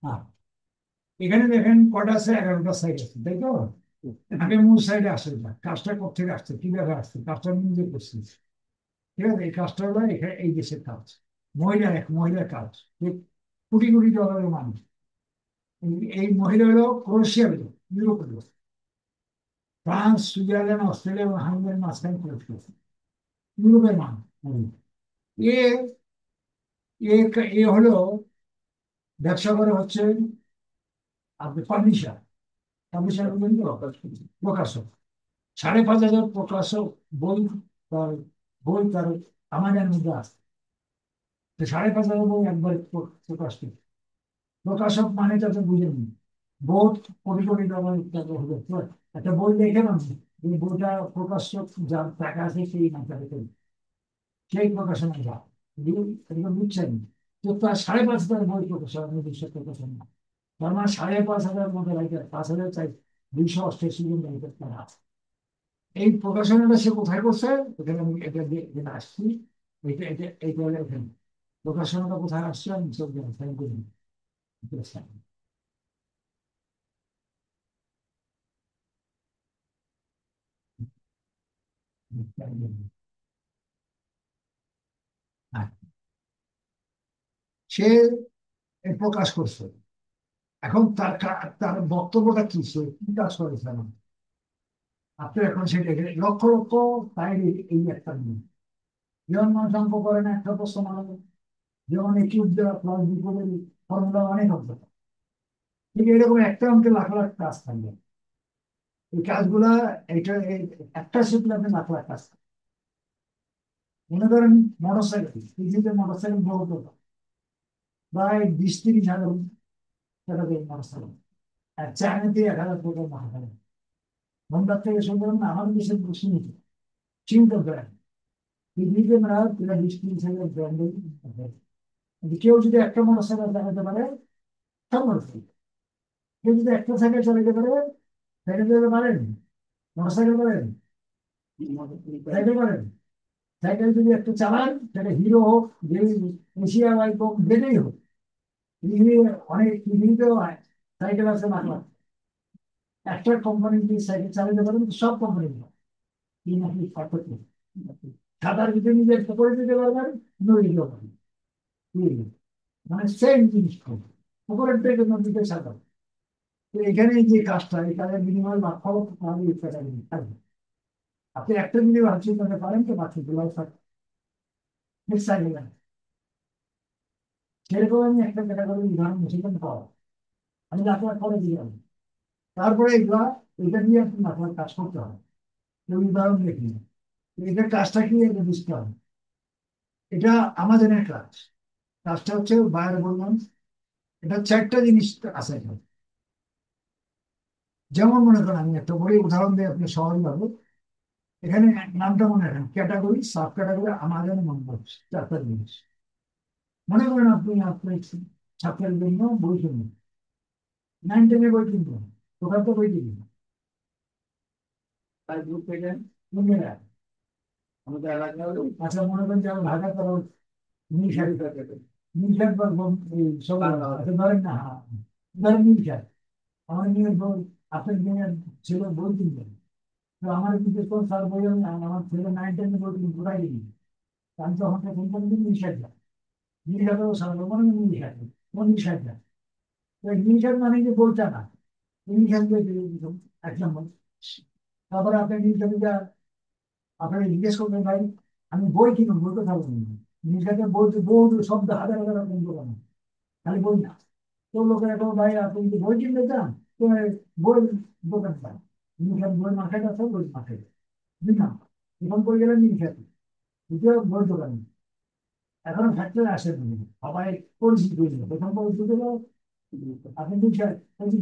হ্যাঁ, এখানে দেখেন কটা আছে, 11টা সাইড আছে, তাই তো? আগে মূল সাইডে আসে না, কাজটা কোথেকে আসছে, কিভাবে আসছে, কাজটা আমি নিজে করছি। ঠিক আছে, এই কাজটা হলো এখানে এই দেশের কাজ, মহিলার কাজ, ঠিক? কোটি কোটি ডলারের মানুষ। এই মহিলা হলো ক্রোয়েশিয়ার লোক, ইউরোপের লোক, ফ্রান্স, সুইজারল্যান্ড, অস্ট্রেলিয়া এবং হাঙ্গেরির মাঝখানে করেছে, ইউরোপের মানুষ। এ এ এ হলো ব্যবসা করে হচ্ছে আপনি পাবলিশার, পাবলিশার বলবেন তো, প্রকাশক। 5,500 প্রকাশক বই, তার তার আমাদের মধ্যে আছে। তো 5,500 বই একবার প্রকাশ করে। প্রকাশক মানে তাতে বুঝে নিন, বোর্ড কোটি কোটি ডলার টাকা হবে তো। একটা বই দেখে না, এই বইটা প্রকাশক যার টাকা আছে সেই মাথায় রেখে সেই প্রকাশনা যা এগুলো বুঝছেন। তো তার 5,500 বই প্রকাশক, নিজস্ব প্রকাশনা। তার মানে 5,500 মধ্যে রাইটার, 5,000 চাই 288 জন রাইটার তারা আছে। এই প্রকাশনাটা সে কোথায় করছে? এখানে আমি এটা দিয়ে এখানে আসছি, এইটা হলো এখানে। প্রকাশনাটা কোথায় আসছে আমি সব জানি করি। সে প্রকাশ করছে। এখন তার বক্তব্যটা কি, সে কি কাজ করেছে না? আপনি এখন সেটা লক্ষ লক্ষ তাই এই একটা নিয়ে যেমন মানুষ অঙ্ক করে না, একটা প্রশ্ন মানে যেমন একটি দেওয়া প্লাস বিপদের ফর্মুলা অনেক অঙ্ক, ঠিক এরকম একটা অঙ্কে লাখ লাখ কাজ থাকবে। এই কাজগুলা, এটা একটা শিখলে আপনি লাখ লাখ কাজ থাকবে। মনে করেন মোটরসাইকেল, পৃথিবীতে মোটরসাইকেল বহু টাকা, প্রায় 20-30 হাজার টাকা দিয়ে মোটরসাইকেল। আর চায়নাতে 1,000 টাকা মাথা। হোন্ডার থেকে শুরু করেন না, আমাদের দেশের সীমিত সীমিত ব্র্যান্ড। পৃথিবীতে প্রায় 20-30 হাজার ব্র্যান্ডের। কেউ যদি একটা মোটরসাইকেল চালাতে পারে, সব মোটরসাইকেল। কেউ যদি একটা সাইকেল চালাতে পারে, সাইকেল চালাতে পারেন, মোটরসাইকেল পারেন, সাইকেল পারেন। সাইকেল যদি একটা চালান, সেটা হিরো হোক, যে এশিয়া বাইক হোক, যেটাই হোক, পৃথিবীর পৃথিবীতেও সাইকেল আছে লাখ লাখ। একটা কোম্পানি যদি সাইকেল চালাতে পারেন, সব কোম্পানি কি নাকি পার্থক্য। সাঁতার ভিতরে নিজে একটা করে দিতে পারবেন, নদীতেও পারবেন। মানে সেম জিনিস করবে, উপরের থেকে নদীতে সাঁতার। তো এখানে যে কাজটা, এই কাজের বিনিময়ে লাখ লক্ষ টাকা থাকবে। আপনি একটা যদি ভাবছেন তাহলে পারেন তো পাচ্ছেন জুলাই সাইকেল। সেরকম আমি একটা ক্যাটাগরির উদাহরণ দিয়েছিলাম পাওয়া, আমি আপনার করে দিলাম। তারপরে এটা নিয়ে আপনি আপনার কাজ করতে হবে। এই উদাহরণ দেখি, এটার কাজটা কি এটা বুঝতে হবে। এটা আমাজনের কাজ। কাজটা হচ্ছে বায়ার বললাম, এটা 4টা জিনিস আছে এখানে। যেমন মনে করেন আমি একটা বড় উদাহরণ দিই, আপনি সহজ পাবো। এখানে নামটা মনে রাখেন, ক্যাটাগরি, সাব ক্যাটাগরি, আমাজন, নম্বর, 4টা জিনিস। মনে করেন আপনি ছাত্রের জন্য বই কিনবেন, 9-10 বই কিনবেন, টোটাল তো বই কিনবেন, তাই গ্রুপ থেকে কিনে নেন। আমাদের এলাকা হলো, আচ্ছা মনে করেন যে আমি ঢাকা তারা নীলশাড়ি, নীলশাড় বা এই সব আচ্ছা ধরেন না, হ্যাঁ, ধরেন নীলশাড়। আমার নিয়ে বই, আপনার নিয়ে ছিল বই কিনবেন। তো আমার জিজ্ঞেস করুন স্যার বই আমার ছেলে 9-10 বই কিনতে কোথায় কিনি? আমি তখন কোম্পানি দিন নীলশাড় যায়, নীলশাড়ও সারা মনে হয় নীলশাড়, কোন নীলশাড় যায়। তো নীলশাড় মানে যে বইটা না, নীলশাড় বই এক নম্বর। তারপরে আপনি নীলশাড়ি যা আপনাকে জিজ্ঞেস করবেন ভাই আমি বই কিনুন, বই কোথাও কিনুন। নীলশাড়ের বই তো বহু শব্দ, হাজার হাজার রকম দোকান, খালি বই না। তো লোকেরা তো ভাই আপনি যদি বই কিনতে চান, তো বই দোকান পান। নীলশাড় বই মার্কেট আছে, বই মার্কেট না, এখন বই গেলেন নীলশাড়, দ্বিতীয় বই দোকান। এখনো ফ্যাক্টরি আসেন, সবাই পরিচিত হয়ে যাবে, প্রথম পরিচিত হলো আপনি নীলশাড়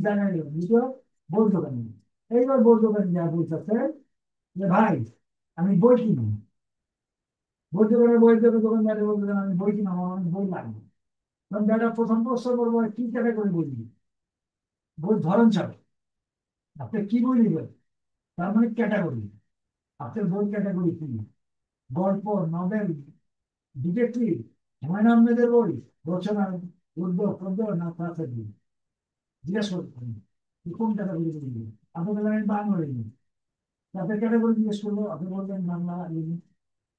জানাই দেবেন, দ্বিতীয় বই দোকান। এইবার বই দোকান যা বলতেছে যে ভাই আমি বই কিনি, বই দোকানে বই দেবে, দোকানদারে বলবেন আমি বই কিনা, আমার অনেক বই লাগবে। তখন দাদা প্রথম প্রশ্ন করবো কি ক্যাটাগরি বই নিবি, বই ধরন ছাড়ো, আপনি কি বই নিবেন, তার মানে ক্যাটাগরি। আপনার বই ক্যাটাগরি কি? গল্প, নভেল, ডিটেকটিভ, হুমায়ুন আহমেদের বই, রচনা, উদ্যোগ উদ্যোগ না প্রাথমিক জিজ্ঞেস করতেন কোন ক্যাটাগরি বলবি, আপনি বললেন আমি বাংলা লিখি, তাদের ক্যাটাগরি জিজ্ঞেস করলো, আপনি বললেন বাংলা লিখি।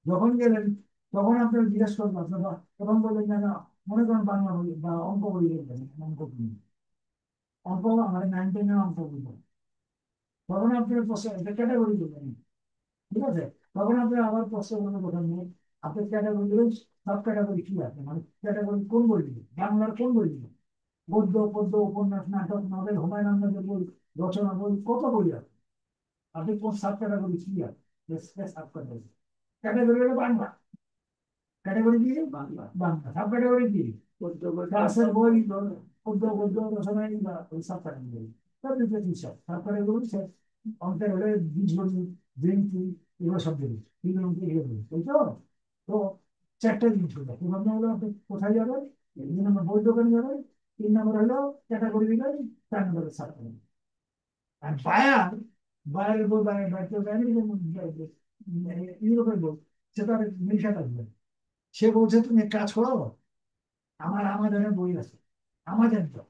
যখন গেলেন তখন আপনার জিজ্ঞেস করবো আপনারা, তখন বললেন যে না, মনে করেন বাংলা বই বা অঙ্ক বই লিখবেন, অঙ্ক বই, অঙ্ক আমার 9-10 অঙ্ক বই, তখন আপনি প্রশ্ন এটা ক্যাটাগরি করবেন, ঠিক আছে? তখন আপনি আবার প্রশ্ন করবেন কোথাও নিয়ে, আপনার ক্যাটাগরি সব ক্যাটাগরি কি আছে, মানে ক্যাটাগরি কোন বই দিবে, বাংলার কোন বই দিবে, গদ্য পদ্য উপন্যাস নাটক নভেল হুমায়ুন আহমেদের বই, রচনা বই, কত বই আছে, আপনি কোন সাব ক্যাটাগরি কি আছে, সাব ক্যাটাগরি, ক্যাটাগরি হলো বাংলা, ক্যাটাগরি কি বাংলা, বাংলা সাব ক্যাটাগরি কি ক্লাসের বই, পদ্য গদ্য রচনা, ওই সাব ক্যাটাগরি, সব দুটো সব সাব ক্যাটাগরি সব, অঙ্কের হলে বীজগণিত, জ্যামিতি, এগুলো সব দেবে, ত্রিকোণমিতি এগুলো দেবে, তাই তো? তো চারটা জিনিস হলো, প্রথম হলো আপনি কোথায় যাবেন, 2 নম্বর বই দোকানে যাবেন, 3 নম্বর হলো ক্যাটাগরি দিবেন, 4 নম্বর সাব ক্যাটাগরি। আর বায়ার, বায়ারের বই বায়ার বাড়িতে ইউরোপের বই, সে তো আর মিশা থাকবে, সে বলছে তুমি এক কাজ করো, আমার আমাজনের বই আছে, আমাজন তো,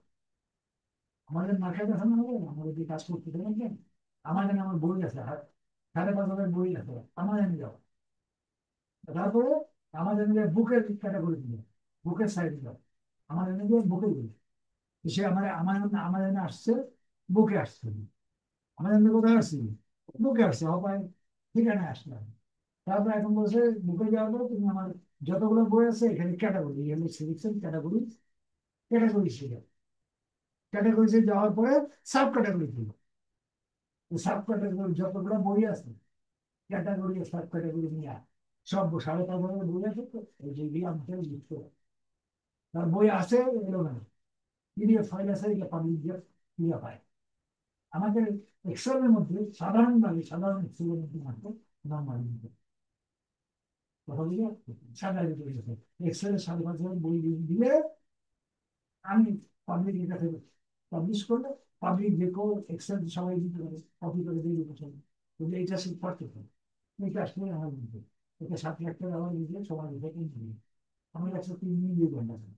আমাদের মার্কেট আছে না, হবে আমাদের যে কাজ করতে দেবেন, আমাজন আমার বই আছে, 5,500 বই আছে, আমাজন যাও, তারপরে আমাজন বুকের ক্যাটাগরি দিল, বুকের সাইড দিল, আমাজন বুকে দিল, সে আমার আমাজন আসছে, বুকে আসছে, আমাজন কোথায় আসছি, বুকে আসছে, হবে ঠিকানা আসলাম। তারপরে এখন বলছে বুকে যাওয়ার পরে তুমি আমার যতগুলো বই আছে এখানে ক্যাটাগরি, এখানে সিলেকশন ক্যাটাগরি, ক্যাটাগরি ছিল, ক্যাটাগরিতে যাওয়ার পরে সাব ক্যাটাগরি ছিল, সাব ক্যাটাগরি যতগুলো বই আছে, ক্যাটাগরি সাব ক্যাটাগরি নিয়ে সব 5,500 বই আছে, তো এই যে আমাকে লিখতে হবে। তার বই আছে এলো না, পিডিএফ ফাইল আছে, এগুলো পাবলিক দিয়ে পায় আমাদের এক্সেলের মধ্যে, সাধারণভাবে সাধারণ এক্সেলের মধ্যে মাত্র নর্মাল কথা বলি, সাধারণ এক্সেলের 5,500 বই দিলে আমি পাবলিক কাছে পাবলিশ করলে, পাবলিক যে কেউ এক্সেল সবাই দিতে পারে, কপি করে দিয়ে দিতে পারে, কিন্তু এইটা সে করতে পারে, এটা আসলে আমার দিতে, এটা 7 লাখ টাকা আমার দিতে সবাই দিতে কিনতে হবে, আমার 103 মিলিয়ন টাকা,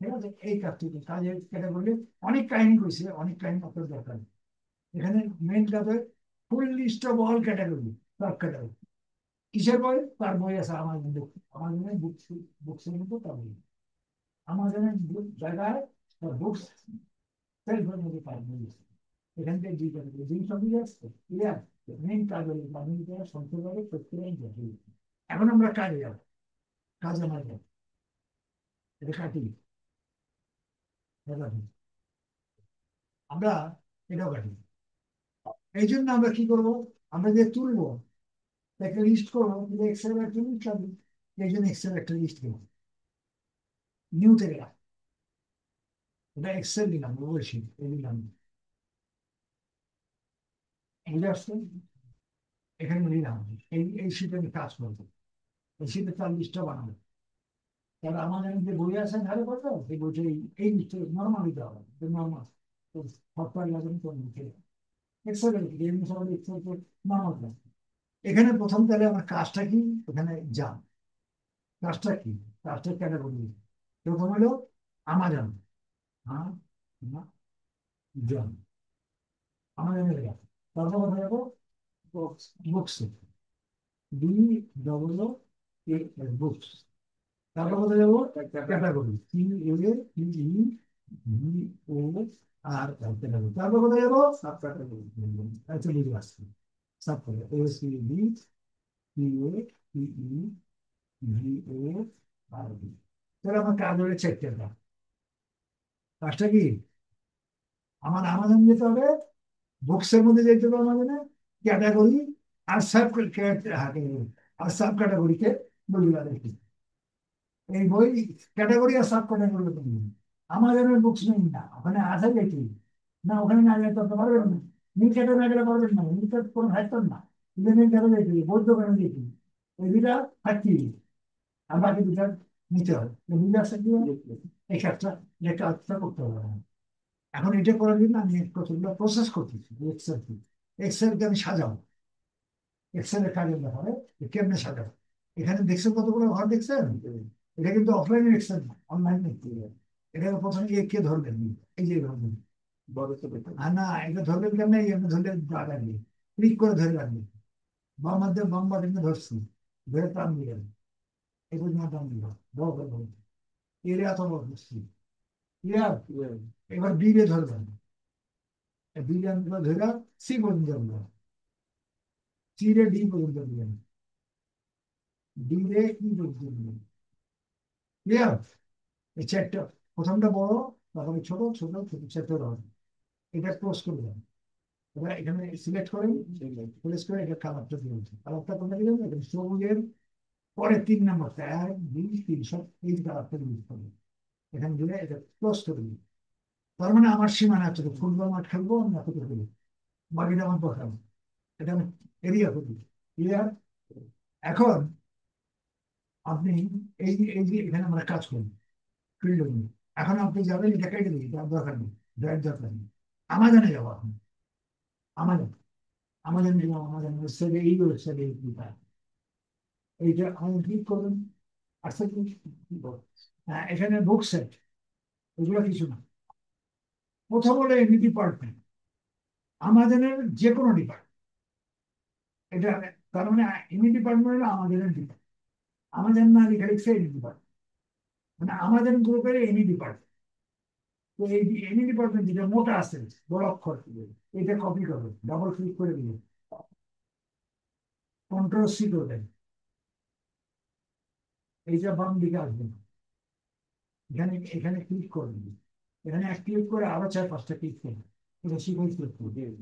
ঠিক আছে? এই কাজটি কাজের ক্যাটাগরি অনেক কাহিনী কইছে, অনেক কাহিনী আপনার দরকার, এখানে মেন কাজে full list of all category, সব ক্যাটাগরি, কিসের বই, তার বই আছে আমার মধ্যে, আমার জন্য বুকস, বুকসের মতো তার বই, আমার জন্য জায়গায় বুকস সেলফের মধ্যে তার বই আছে, এখান থেকে দুই ক্যাটাগরি দুই সবই আসছে, ক্লিয়ার? মেন কাজ হলো মানুষকে সংক্ষেপভাবে প্রক্রিয়ায় দেখে। এখন আমরা কাজে যাবো, কাজে আমরা যাবো, এটা কাটি, আমরা এটাও কাটি, এই জন্য আমরা কি করবো, আমরা যে তুলবো একটা লিস্ট করবো, এক্সেল একটা লিস্ট লাগবে, এই জন্য এক্সেল একটা লিস্ট করবো, নিউ থেকে এটা এক্সেল দিলাম, গুগল শিট এই দিলাম, বুঝে আসছে, এখানে নিলাম, এই শিটে আমি কাজ করবো, এই শিটে তার লিস্টটা বানাবো, তাহলে আমাদের যে বই আছে ধারে করতে সেই বইটা এই লিস্টে নর্মাল দিতে হবে, নর্মাল সফটওয়্যার লাগানো তো লিখে এক্সেল এমনি সবাই এক্সেল নর্মাল। এখানে প্রথম তাহলে আমার কাজটা কি, ওখানে যান, কাজটা কি, কাজটা ক্যাটাগরি, প্রথম হলো আমাজন, হ্যাঁ, জন, আমাজনের কাজ, তারপর কোথায় যাবো, books, B double A books, তারপর কোথায় যাবো, category, C A T E V O R category, তারপর কোথায় যাবো, সাব ক্যাটাগরি, আচ্ছা বুঝে আসছি, sub category A C B T A T E V O R B, তাহলে আমার কাজ হলে চেক করলাম, কাজটা কি, আমার আমাজন যেতে হবে, বুকসের মধ্যে যেতে হবে আমাদের, ক্যাটাগরি আর সাব আর সাব ক্যাটাগরিকে বুঝলাম একটু, এই বই ক্যাটাগরি আর সাব ক্যাটাগরি, আমাজনের বুকস নেই না, ওখানে আছে দেখি না, ওখানে না গেলে করতে পারবেন না, নিচেটা না গেলে পারবেন না, নিচে কোনো থাকতেন না, ইলেভেন গেলে দেখি, বই দোকানে দেখি, এই দুটা থাকছি, আর বাকি দুটা নিতে হবে, দুটা আছে কি, এই কাজটা, যে কাজটা করতে হবে। এখন এটা করার জন্য আমি কতগুলো প্রসেস করতেছি, এক্সেল কি, এক্সেলকে আমি সাজাবো, এক্সেলের কাজের ব্যাপারে কেমনে সাজাবো, এখানে দেখছেন কতগুলো ঘর দেখছেন, এটা কিন্তু অফলাইনে এক্সেল না, অনলাইন দেখতে হবে। এটা প্রথমে কে ধরবেন, এই যে ধরবেন, বড় তো বেতন। আর না এটা ধরবেন কেন, এই এমনি ধরলে রাখবে, ক্লিক করে ধরে রাখবে, বাম মধ্যে বাম বাটনে ধরছি, ধরে টান দিলেন, এই পর্যন্ত টান দিল, বড় করে ধরবেন, এর এত বড় করছি, ক্লিয়ার। এবার বিলে ধরবেন, বিলে ধরে সি পর্যন্ত ধরবেন, চিরে ডি পর্যন্ত দিবেন, ডি রে ই পর্যন্ত দিবেন, ক্লিয়ার। এই চারটা, প্রথমটা বড়, তারপরে ছোট, ছোট ছোট চারটে হবে, এটা ক্লোজ করে দেন। এবার এখানে সিলেক্ট করেন, প্রেস করে এটা কালারটা দিবেন, কালারটা কোনটা দিবেন, এটা সবুজের পরে 3 নম্বরটা, 1 2 3 সব এই কালারটা ইউজ করবেন, এখানে দিলে এটা ক্লোজ করে দিন। তার মানে আমার সীমানা হচ্ছে ফুটবল মাঠ খেলবো আমি এতটুকু করি, বাকিটা আমার দরকার নেই। এটা আমি এরিয়া করি, ক্লিয়ার। এখন আপনি এই যে এখানে আমরা কাজ করি ফিল্ড, এখন আপনি যাবেন, এটা কেটে দিই, তার দরকার নেই, ড্রাইভ দরকার নেই, আমাজনে যাবো এখন, আমাজন, আমাজন দিব, আমাজন ওয়েবসাইটে, এই ওয়েবসাইটে এইটা আমি ক্লিক করবেন, আচ্ছা কি হ্যাঁ, এখানে বুক সেট, এগুলো কিছু না। প্রথম হলো এমনি ডিপার্টমেন্ট, আমাজনের যে কোনো ডিপার্টমেন্ট, এটা তার মানে এমনি ডিপার্টমেন্ট হলো আমাজনের ডিপার্টমেন্ট, আমাজন না লিখে লিখছে এমনি ডিপার্টমেন্ট, মানে আমাজন গ্রুপের এমনি ডিপার্টমেন্ট। তো এই এমনি ডিপার্টমেন্ট যেটা মোটা আছে, বড় অক্ষর, এটা কপি করবেন, ডাবল ক্লিক করে দিবেন, কন্ট্রোল সি করবেন, এইটা বাম দিকে আসবেন, এখানে এখানে ক্লিক করবেন, এখানে এক ক্লিক করে আরো 4 5টা ক্লিক করবেন, এটা সিকোয়েন্স ক্লিক করবেন,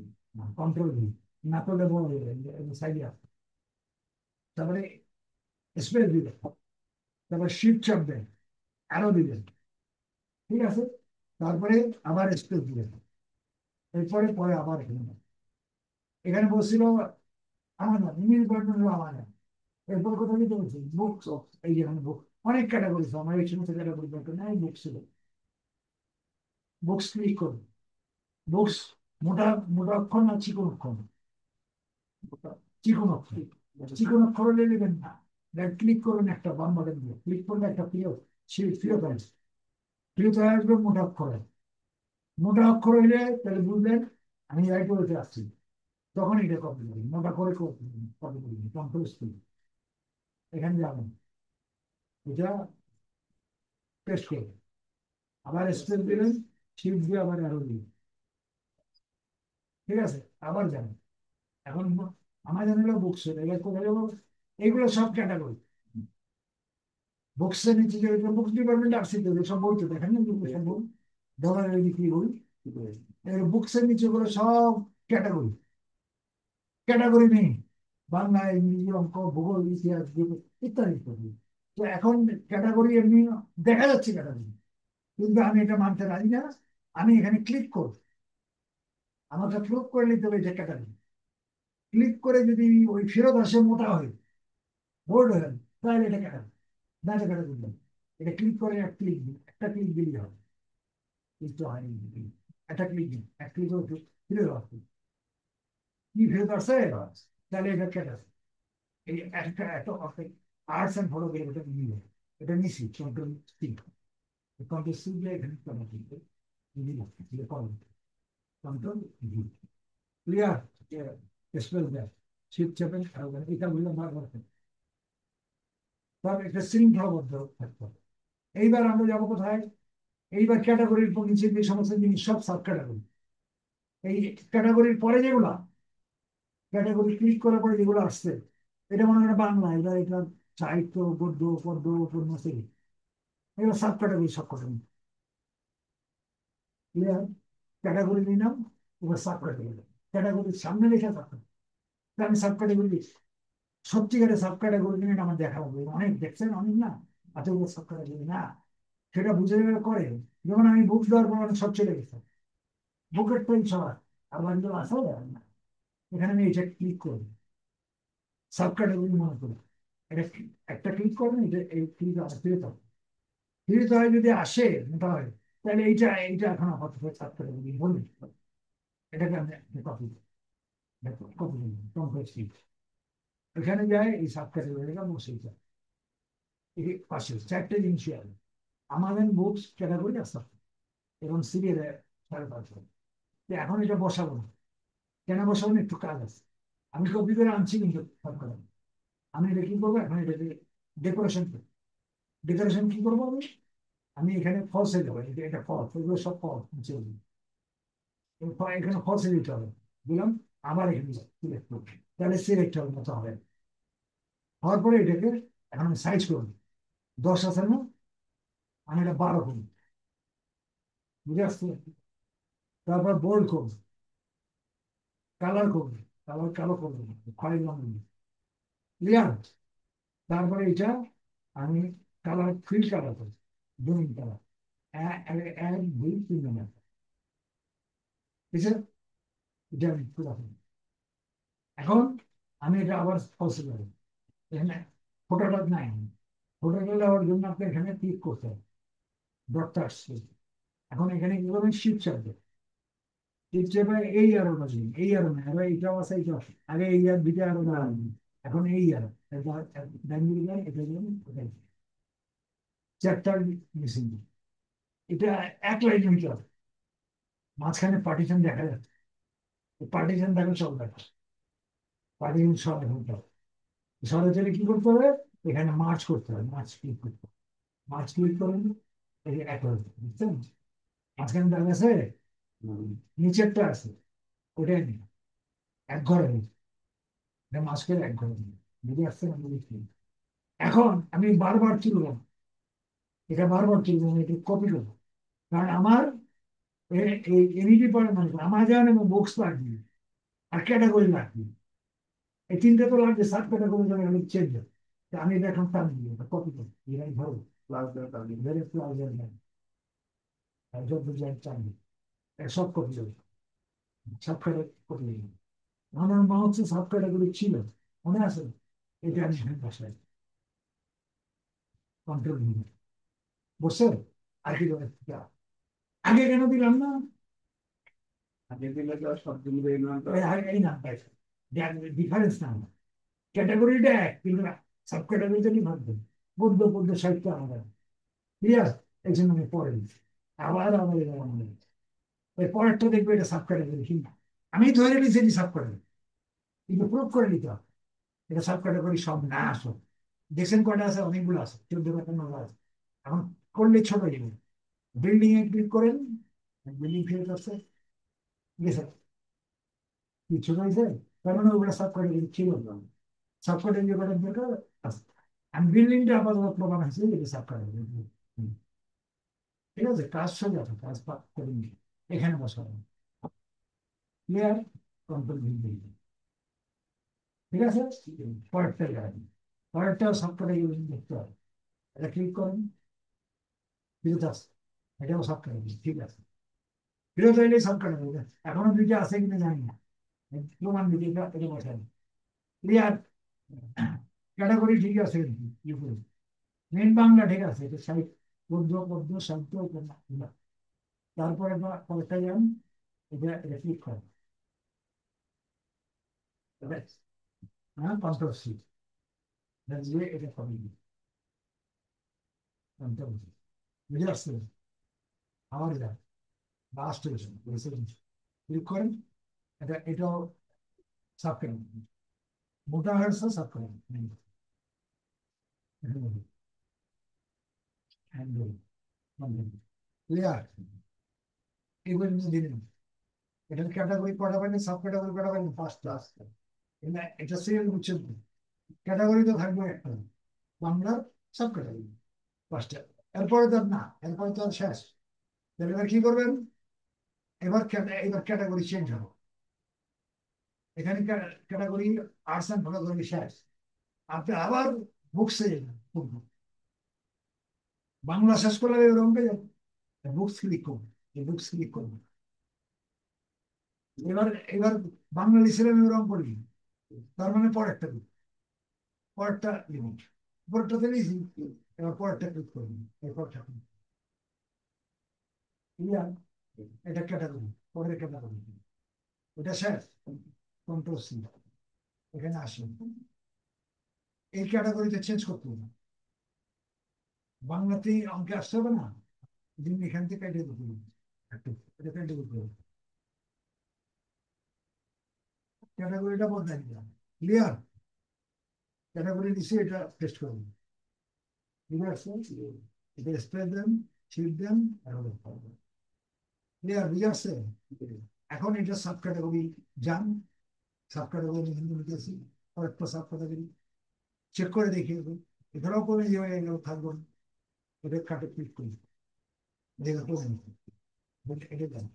কন্ট্রোল ভি, না করলে বড় হয়ে যাবে সাইডে আসবে, তারপরে স্পেস দিবেন, তারপরে শিফট চাপ দেন, আরো দিবেন, ঠিক আছে, তারপরে আবার স্পেস দিবেন, এরপরে পরে আবার এখানে, এখানে বলছিল আমার না ইমেল বাটন হলো আমার না, এরপর কোথাও দিতে বলছি বুকস, এই যে এখানে বুক, অনেক ক্যাটাগরি, আমার এই সমস্ত ক্যাটাগরি দরকার নেই, বুকস ছিল, বুকস ক্লিক করুন, বুকস, মোটা মোটা অক্ষর না চিকন অক্ষর, চিকন অক্ষর, চিকন অক্ষর হলে নেবেন না, ক্লিক করুন একটা বাম বাটন দিয়ে, ক্লিক করলে একটা প্রিয় ফিরত আসবে, ফিরত হয়ে আসবে মোটা অক্ষরে, মোটা অক্ষর হইলে তাহলে বুঝলেন আমি রাইট ওয়েতে আসছি, তখন এটা কপি করি, মোটা করে কপি করি, কন্ট্রোল স্পিড, এখানে যাবেন, এটা পেস্ট করবেন, আবার স্পেস দিলেন, শিফট দিয়ে আবার আরো দিবেন, ঠিক আছে, আবার যাবেন, এখন আমার জানলো বুকস, এবার কোথায় যাবো, এগুলো সব ক্যাটাগরি, বুকসের নিচে যে বুকস ডিপার্টমেন্ট আসছে, সব বই তো দেখেন না, সব বই ডলারের বিক্রি বই, বুকসের নিচে গুলো সব ক্যাটাগরি, ক্যাটাগরি নেই, বাংলা ইংরেজি অঙ্ক ভূগোল ইতিহাস ইত্যাদি ইত্যাদি। তো এখন ক্যাটাগরি এমনি দেখা যাচ্ছে ক্যাটাগরি, কিন্তু আমি এটা মানতে রাজি না, আমি এখানে ক্লিক করব, আমাকে ক্লিক করে নিতে হবে এটা ক্যাটাগরি, ক্লিক করে যদি ওই ফেরত আসে মোটা হয়, বোল্ড হয়ে গেল, তাহলে এটা ক্যাটাগরি, না এটা ক্যাটাগরি না, এটা ক্লিক করে এক ক্লিক দিন, একটা ক্লিক দিলেই হবে, ক্লিক তো হয়নি, একটা ক্লিক দিন, এক ক্লিক করে ফিরে আসবে, কি ফেরত আসছে, তাহলে এটা ক্যাটাগরি, এই একটা এত আর্টস অ্যান্ড ফটোগ্রাফি এটা নিয়ে, এটা নিছি কন্ট্রোল সি, কন্ট্রোল সি দিয়ে এখানে কন্ট্রোল ভি, ক্লিয়ার, স্পেস দেয়, শিফট চেপেন, এটা বললাম বারবার, তার একটা শৃঙ্খলাবদ্ধ থাকতে হবে। এইবার আমরা যাবো কোথায়, এইবার ক্যাটাগরির নিচে যে সমস্ত জিনিস সব সাব ক্যাটাগরি, এই ক্যাটাগরির পরে যেগুলা, ক্যাটাগরি ক্লিক করার পরে যেগুলো আসছে, এটা মনে হয় বাংলা, এটা এটা সাহিত্য, গদ্য, পদ্য, উপন্যাস, এগুলো সাব ক্যাটাগরি, সব ক্যাটাগরি, ক্লিয়ার, ক্যাটাগরি নিলাম, এবার সাব ক্যাটাগরি, ক্যাটাগরির সামনে লেখা থাকবে, আমি সাব ক্যাটাগরি দিচ্ছি, সত্যিকারের সাব ক্যাটাগরি নিয়ে আমার দেখা হবে, অনেক দেখছেন অনেক না, এতগুলো সাব ক্যাটাগরি না, সেটা বুঝে যাবে করে, যেমন আমি বুক দেওয়ার পর অনেক সব চলে গেছে, বুকের পেন সবার, আবার কিন্তু আসা যায় না, এখানে আমি এটা ক্লিক করি, সাব ক্যাটাগরি মনে করি, এটা একটা ক্লিক করবেন, এটা এই ক্লিক ফিরে থাকবে, ফিরে হয় যদি আসে মোটা হয়, তাহলে এইটা এইটা এখন আপাতত সাব ক্যাটাগরি বলি, এটাকে আমি কপি কপি কম্পাস, এখানে যায় এই সাব ক্যাটাগরিটা বসে যায়, এই পাশে চারটে জিনিসই আছে। আমাদের বুকস ক্যাটাগরি আছে এবং সিরিয়ালে 5.5। এখন এটা বসাবো না, কেন বসাবো না, একটু কাজ আছে। আমি কপি করে আনছি কিন্তু আমি এটা কি করবো এখন, এটাকে ডেকোরেশন করবো। ডেকোরেশন কি করবো আমি, আমি এখানে ফলসে দেবো, এটা ফলস, এগুলো সব ফলস নিচে দেবো। এখানে ফলসে দিতে হবে, দিলাম। আবার এখানে সিলেক্ট করবো, তাহলে সিলেক্ট হবে মতো হবে। হওয়ার পরে এটাকে এখন আমি সাইজ করবো। 10 আছে না, আমি এটা 12 করবো, বুঝে আসছে। তারপর বোল্ড করবো, কালার করবো, কালার কালো করবো, খয়েরি রঙ ক্লিয়ার। তারপরে এটা আমি কালার ফিল কালার করবো, গ্রিন কালার, 1 2 3 ঠিক আছে। এটা আমি পুরো করবো। এখন আমি এটা আবার ফলসে যাবো, এখানে ফটোটা নাই, ফটোটা দেওয়ার জন্য আপনি এখানে ক্লিক করতে হবে, ডটটা আসছে। এখন এখানে কি করবেন, শিফট চাপবে। শিফট চাপে এই আরো বাজবে, এই আরো না, এবার এইটাও আছে, এইটাও আছে। আগে এই আর দুইটা আরো না, এখন এই আরো ডান দিকে যান, এটা যাবেন, চ্যাপ্টার মিসিং। এটা 1 লাইন হইতে হবে, মাঝখানে পার্টিশন দেখা যাচ্ছে, পার্টিশন দেখো সব দেখা, পার্টিশন সব হইতে হবে। সরাসরি কি করতে হবে, এখানে মার্চ করতে হবে, মার্চ ক্লিক করতে হবে। মার্চ ক্লিক করেন, এই এক হয়ে যাবে, বুঝছেন। মাঝখানে দেখা আছে, নিচেরটা আছে, ওটাই নিন, এক ঘরে নিন, এটা মার্চ করে এক ঘরে নিন, বুঝে আসছে না, বুঝেছি। এখন আমি বারবার তুলব, এটা বারবার তুলব, এটা কপি করবো, কারণ আমার এই এমইডি পড়ে মানে আমার যেমন বুকস লাগবে আর ক্যাটাগরি লাগবে, এই তিনটে তো লাগবে, সাব ক্যাটাগরি যেন আমি চেঞ্জ হবে। আমি এটা এখন টান দিই, এটা কপি করি, এটাই ধরো প্লাস ধরে প্লাস যত ডিজাইন টান দিই, সব কপি করি, সব কপি করি। আমার মা হচ্ছে সাব ক্যাটাগরি ছিল, মনে আছে, এটা আমি বাসায় কন্ট্রোল নিই, বুঝছেন। আর কি করে, আগে কেন দিলাম না, আগে দিলে তো সবগুলো এই নামটা ডিফারেন্স না, ক্যাটাগরিটা এক কিন্তু সাব ক্যাটাগরিটা কি ভাববে, পদ্য পদ্য সাহিত্য আলাদা, ক্লিয়ার। এই জন্য আমি পরে দিচ্ছি, আবার আমার এটা মনে হচ্ছে। এর পরেরটা দেখবে এটা সাব ক্যাটাগরি কিনা, আমি ধরে নিয়েছি এটি সাব ক্যাটাগরি, কিন্তু প্রুভ করে নিতে হবে এটা সাব ক্যাটাগরি সব না আসো। দেখছেন কটা আছে, অনেকগুলো আছে, 14 15 আছে। এখন করলে ছোট জিনিস, বিল্ডিং এ ক্লিক করেন, বিল্ডিং ফিল্ড আছে, ঠিক আছে, কি ছোট হয়েছে, তার মানে ওগুলো সাব ক্যাটাগরি ছিল না, সাব ক্যাটাগরি করার দরকার আছে। আমি বিল্ডিংটা আপাতত প্রমাণ আছে, এটা সাব ক্যাটাগরি, ঠিক আছে। কাজ সোজা, কাজ করে নিই, এখানে বসাবো, ক্লিয়ার, কন্ট্রোল ভিল, ঠিক আছে। পরেরটা যাবেন, পরেরটাও সবকটাই দেখতে হবে, এটা ক্লিক করেন, ফিরত আসছে, এটাও সবকটা ঠিক আছে, ফিরত এলেই সবকটা হবে। এখনো দুইটা আছে কিনা জানি না, প্রমাণ দিতে এটা এটা বসাই, ক্লিয়ার। ক্যাটাগরি ঠিক আছে, মেন বাংলা ঠিক আছে, এটা সাহিত্য, গদ্য পদ্য সাহিত্য উপন্যাস। তারপরে পরেরটা যান, এটা এটা ক্লিক করেন, হ্যাঁ, কন্ট্রোল সি, দিয়ে এটা কপি, বুঝে আসছে। আবার যান, লাস্ট হয়েছে, ক্লিক করেন, এটাও সাব করেন, মোটা হয়েছে সাব করেন, ক্লিয়ার। এগুলো দিলেন, এটার ক্যাটাগরি কটা পাবেন, সাব ক্যাটাগরি কটা পাবেন, 5টা আসছে। এটা সিরিয়াল হচ্ছে, ক্যাটাগরি তো থাকবে একটা, বাংলার সাব ক্যাটাগরি 5টা। এরপরে তো না, এরপরে তো আর শেষ। তাহলে এবার কি করবেন, এবার ক্যাটাগরি চেঞ্জ হবে, এখানে ক্যাটাগরি আর্টস অ্যান্ড ফটোগ্রাফি শেষ। আপনি আবার বুকসে যাবেন, বাংলা শেষ করলে এরকম বুকস ক্লিক করবেন, বুকস ক্লিক করবেন। এবার এবার বাঙালি ছিলেন এরকম করবি, তার মানে পরেরটা দিন, পরেরটা লিমিট, পরেরটা দিয়েছি, এবার পরেরটা ক্লিক করবেন, এরপরটা ক্লিয়ার। এটা ক্যাটাগরি, পরের ক্যাটাগরি, এটা শেষ, কন্ট্রোল সি, এখানে আসুন, এই ক্যাটাগরিতে চেঞ্জ করতে হবে, বাংলাতেই অঙ্কে আসতে হবে না, দিন এখান থেকে কেটে দিতে হবে। একটু এটা কেটে দিতে হবে, ক্যাটাগরিটা বদলাই দিলাম। ক্লিয়ার? ক্যাটাগরি দিচ্ছি, এটা টেস্ট করুন। বুঝে আসছে? এটা স্প্রে দেন, ছিট দেন, আর ক্লিয়ার? বুঝে আসছে? এখন এটা সাব ক্যাটাগরি যান, সাব ক্যাটাগরি হিন্দু লিখেছি, কয়েকটা সাব ক্যাটাগরি চেক করে দেখিয়ে দেবো। এখানেও করে যে এগুলো থাকবো না। এটা কাটে ক্লিক করি, দেখে করে নিতে এটা দেন,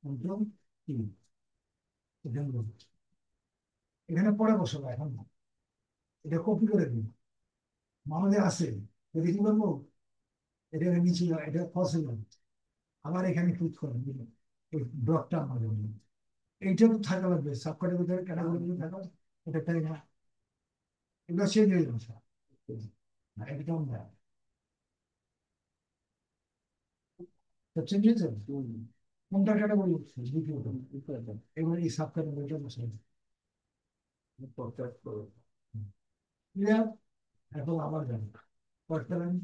কন্ট্রোল কি, এখানে বলুন। এখানে পরে বসাবো, এখন না। এটা কপি করে দিন, আমাদের আছে। এটা কি করবো, এটা নিচে এটা পসিবল, আবার এখানে ক্লিক করেন, বুঝলেন? এই ডটটা আমাদের নেই। এইটা তো থাকা লাগবে, সাব ক্যাটাগরি ক্যাটাগরি থাকা, এটা তাই না? এগুলো চেঞ্জ হয়ে যাবে সব। না, একদম না, চেঞ্জ হয়ে যাবে। কোনটা ক্যাটাগরি হচ্ছে দ্বিতীয়টা, এবার এই সাব ক্যাটাগরিটা বসে ক্লিয়ার? এখন আবার যান, করতে পারেন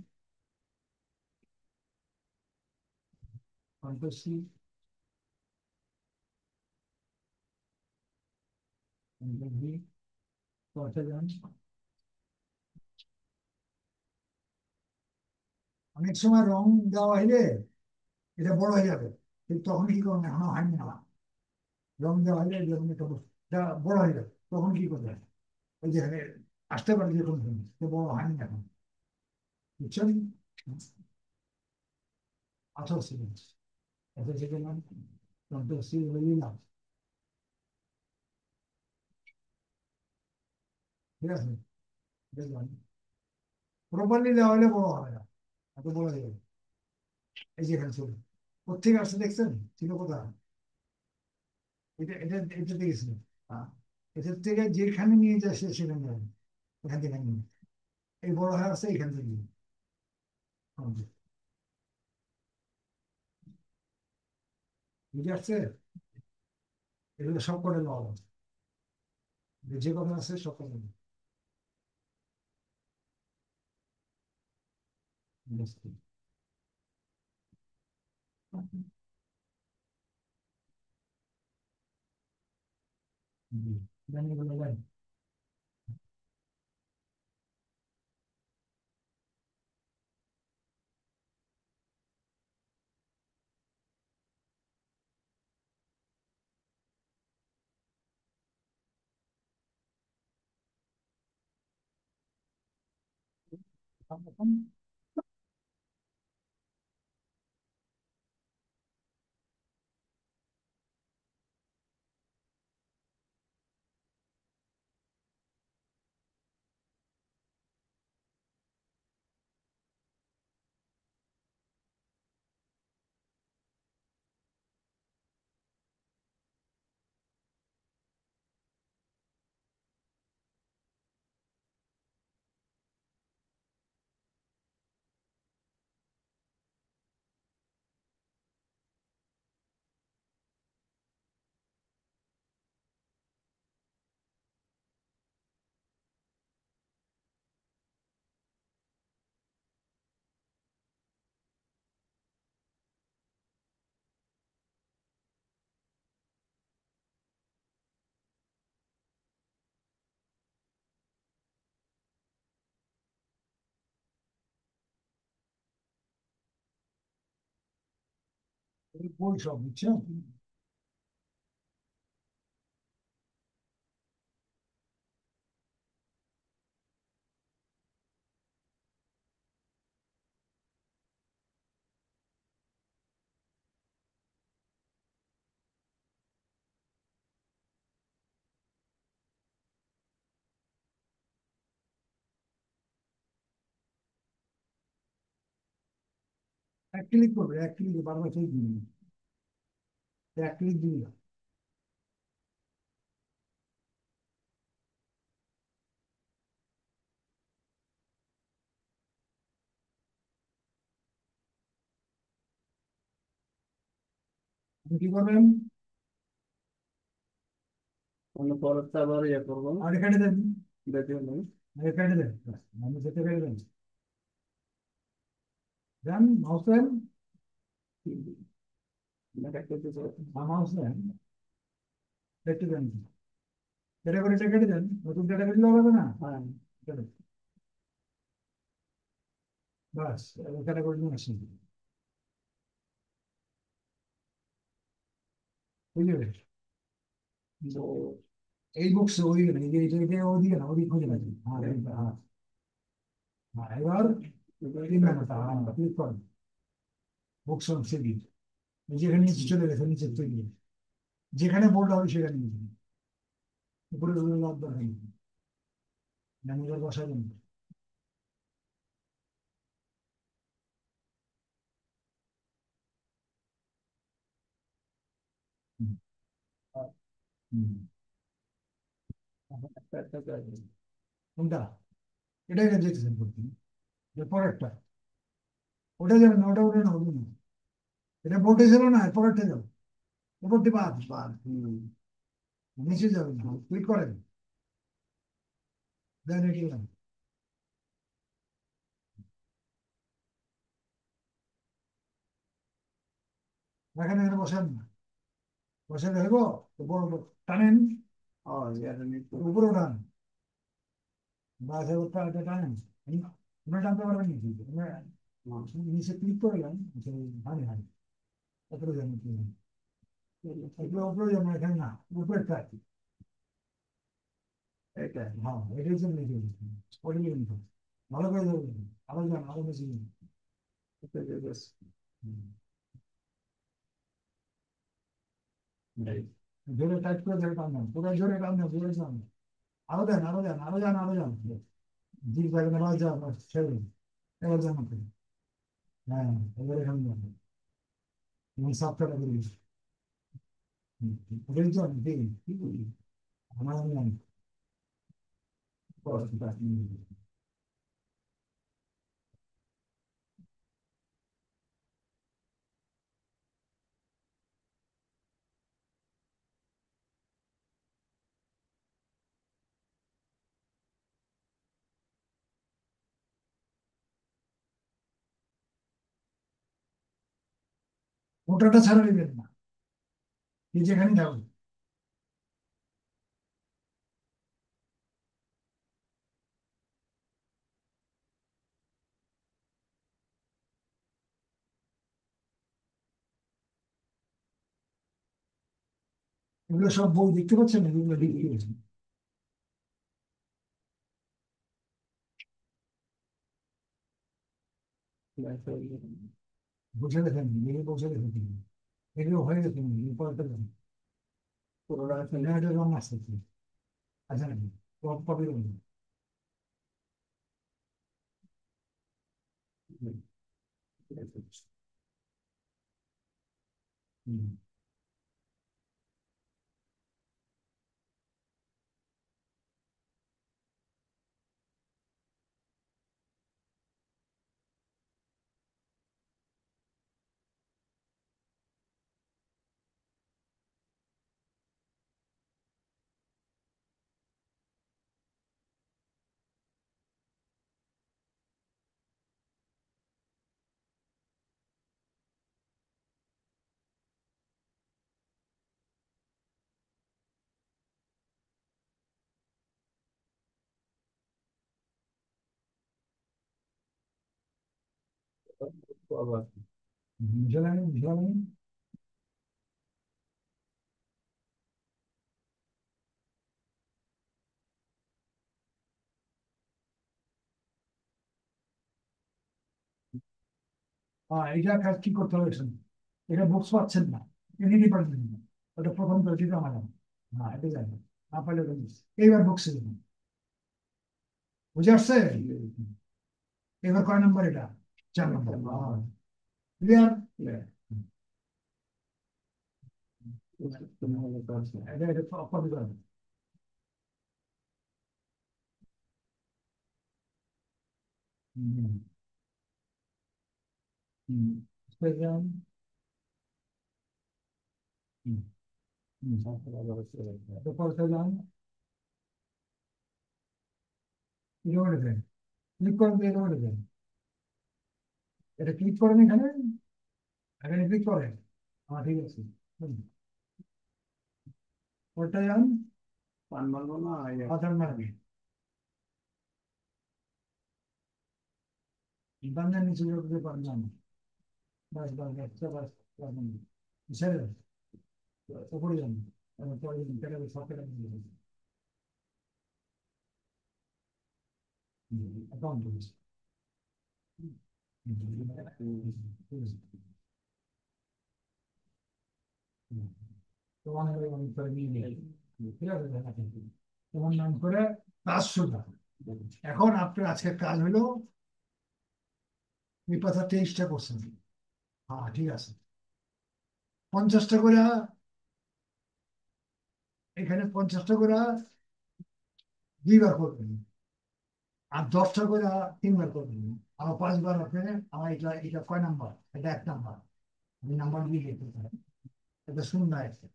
কন্ট্রোল-সি, কন্ট্রোল-ভি, করতে যান। অনেক সময় রং দেওয়া হইলে এটা বড় হয়ে যাবে, কিন্তু তখন কি করবেন, এখনো হয়নি না, রং দেওয়া হলে যেমন এটা বড় হয়ে যাবে, তখন কি করবেন, ওই যে আসতে পারে যে কোনো বড় হয়নি এখন, বুঝছেন? আঠারো সেকেন্ড, এত সেকেন্ড কন্ট্রোল-সি বলে দিলাম। ঠিক আছে, দেখলাম প্রপারলি দেওয়া হলে বড় হবে না, এত বড় হয়ে যাবে। এই যে এখানে চলুন, কোথেকে আসছে দেখছেন, ছিল কোথায়, এটা এটা এটা দেখেছিলেন, হ্যাঁ, এটার থেকে যেখানে নিয়ে যায় সেখানে যাবে, এখান থেকে নিয়ে এই বড় হয়ে আসছে এখান থেকে নিয়ে। বুঝে আসছে? এগুলো সব করে নেওয়া হবে, যে কথা আছে সব করে নেওয়া হবে। জি, জানি বলে যাই। এই বই সব বুঝছেন, এক ক্লিক করবে, এক ক্লিকে বারবার সেই দিন, এক ক্লিক দিন। আপনি কি করবেন, অন্য পরেরটা আবার ইয়ে করবো, আর কেটে দেন, দেখে নেই। আর কেটে দেন, আমি যেতে কেটে দেন। দেন মাউস দেন, দেখা করতেছে। মাউস দেন, একটু দেন, ক্যাটাগরিটা কেটে দেন, নতুন ক্যাটাগরি লাগাবে না। হ্যাঁ, কেটে, বাস ক্যাটাগরি নিয়ে আসেন, বুঝলে? তো এই বক্সে ওদিকে না, এই যে এটা ওদিকে না, ওদিকে খুঁজে লাগবে। হ্যাঁ হ্যাঁ হ্যাঁ, এবার তিন নাম্বারটা, হ্যাঁ ক্লিক করেন, বক্স অন সেভিং, যেখানে নিচে চলে গেছে, নিচে তৈরি, যেখানে বোল্ড হবে সেখানে নিয়ে যাবেন। উপরে লাভ দরকার নেই, ম্যানেজার বসাবেন। হুম, হুম। একটা একটা করে। কোনটা? এটাই না যেতেছেন করতে, যে পরেরটা, ওটা যাবে না, ওটা ওটা না, ওটা না, এটা বোল্টে ছিল না, পরেরটা যাবে, উপরটি বাদ বাদ, নিচে যাবেন, ক্লিক করেন, দেন এটি দেন। এখানে এখানে বসেন না, বসে দেখবো, উপর উপর টানেন, ও ইয়ার নিতে। উপরে উঠান, বাস এবার এটা টানেন, আপনারা টানতে পারবেন নাকি? নিচে ক্লিক করলেন, হানি হানি, উপরে যান, উপরে উপরে যান, এখানে না, উপরেরটা আর কি। এটা হ্যাঁ এটাই জন্য লিখে দিচ্ছি, ওটা লিখে নিতে হবে। ভালো করে ধরবেন, আরো যান, আরো বেশি যান। এটা যে বাস। হুম। এই জোরে টাইট করে ধরে টানবেন, পুরো জোরে টানবেন, জোরে টানবেন, আরো দেন, আরো যান, আরো যান, আরো যান, জি পারবেন, আরো যান, ছেড়ে দিন। এবার যান আপনি, হ্যাঁ এবার এখানে যান, সাতটা করে দিন। ওটাই তো আমি দেখি কি বলি, আমার আমি জানি। ওটাটা ছাড়া নেবেন না, কি যেখানে থাকুন, এগুলো সব বই দেখতে পাচ্ছেন, এগুলো লিখে গেছেন, বসে দেখেন, লিখে বসে দেখেন, এগুলো হয়ে গেছে, পরেরটা দেখেন, পুরোটা আছে। না এটা রং আসছে, আচ্ছা নাকি কপি করুন। হুম। আবার বুঝলেন বুঝলেন। হ্যাঁ এটা কাজ কি করতে হবে শুনুন। এটা বুকস পাচ্ছেন না, এমনি পাচ্ছেন না, ওটা প্রথম তৈরিটা আমার জানা। হ্যাঁ এটা জানি, না পারলে ওটা miss। এইবার বুকসে দেখুন, বুঝে আসছে? এবার কয় নম্বর এটা? 4 নম্বর, ক্লিয়ার? এটা এটা কপি করবেন। হুম হুম স্পেশাল, হুম হুম এটা পড়তে যান, এটা করে দেন, ক্লিক করতে এটা করে দেন, এটা ক্লিক করেন এখানে, এখানে ক্লিক করেন। ঠিক আছে। হুম, ওটা যান, পান মারবো না পাথর মারবে, বাংলা নিচে করতে পারলাম। বাস বাস বাচ্চা বাস, ছেড়ে দেন, উপরে যান, পরে যান, কেটে সব কেটে অ্যাকাউন্ট তোমার করে নিয়ে নেই, ঠিক আছে, তোমার নাম করে কাজ শুরু। এখন আপনার আজকের কাজ হলো এই পাতা 23টা করছেন। হ্যাঁ ঠিক আছে, 50টা করে, এখানে 50টা করে 2বার করবেন, আর 10টা করে 3বার করবেন, আর 5বার আপনি। আমার এটা এটা কয় নাম্বার? এটা 1 নাম্বার। আমি নাম্বার দিয়ে দিতে পারি। এটা শূন্য আছে,